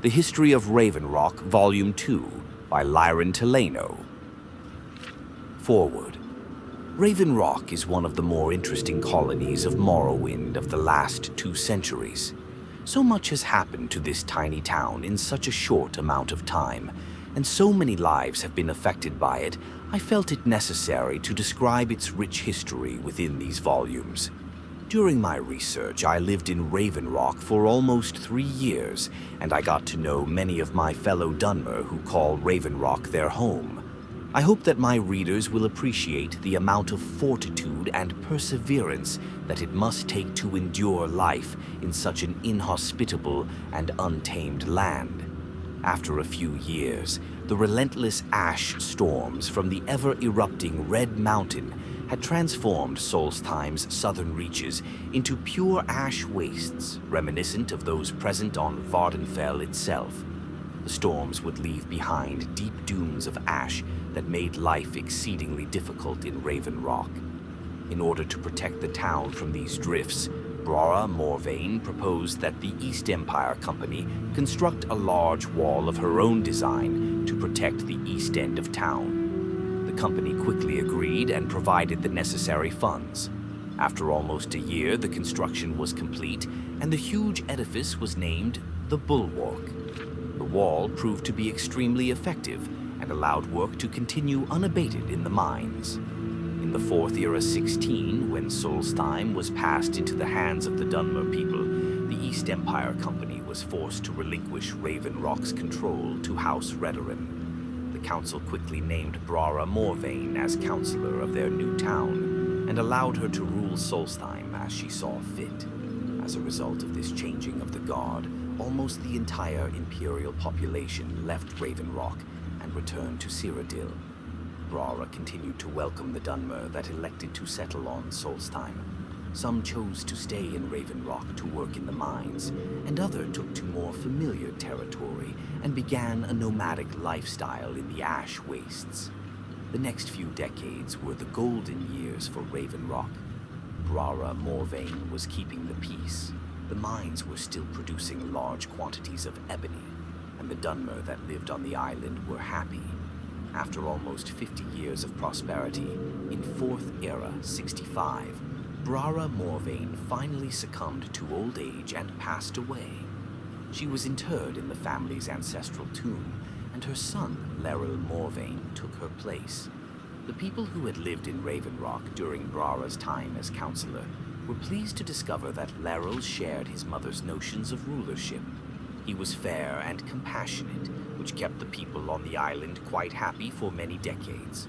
The History of Raven Rock, Volume 2, by Lyrin Telleno. Forward. Raven Rock is one of the more interesting colonies of Morrowind of the last 2 centuries. So much has happened to this tiny town in such a short amount of time, and so many lives have been affected by it, I felt it necessary to describe its rich history within these volumes. During my research, I lived in Raven Rock for almost 3 years, and I got to know many of my fellow Dunmer who call Raven Rock their home. I hope that my readers will appreciate the amount of fortitude and perseverance that it must take to endure life in such an inhospitable and untamed land. After a few years, the relentless ash storms from the ever-erupting Red Mountain had transformed Solstheim's southern reaches into pure ash wastes, reminiscent of those present on Vvardenfell itself. The storms would leave behind deep dunes of ash that made life exceedingly difficult in Raven Rock. In order to protect the town from these drifts, Brara Morvayn proposed that the East Empire Company construct a large wall of her own design to protect the east end of town. The company quickly agreed and provided the necessary funds. After almost a year, the construction was complete, and the huge edifice was named the Bulwark. The wall proved to be extremely effective and allowed work to continue unabated in the mines. In the 4th Era 16, when Solstheim was passed into the hands of the Dunmer people, the East Empire Company was forced to relinquish Raven Rock's control to House Redoran. The council quickly named Brara Morvayn as councillor of their new town and allowed her to rule Solstheim as she saw fit. As a result of this changing of the guard, almost the entire Imperial population left Raven Rock and returned to Cyrodiil. Brara continued to welcome the Dunmer that elected to settle on Solstheim. Some chose to stay in Raven Rock to work in the mines, and others took to more familiar territory and began a nomadic lifestyle in the ash wastes. The next few decades were the golden years for Raven Rock. Brara Morvayn was keeping the peace. The mines were still producing large quantities of ebony, and the Dunmer that lived on the island were happy. After almost 50 years of prosperity, in 4th Era 65, Brara Morvayn finally succumbed to old age and passed away. She was interred in the family's ancestral tomb, and her son, Lyrin Morvayn, took her place. The people who had lived in Raven Rock during Brara's time as councillor were pleased to discover that Lyrin shared his mother's notions of rulership. He was fair and compassionate, which kept the people on the island quite happy for many decades.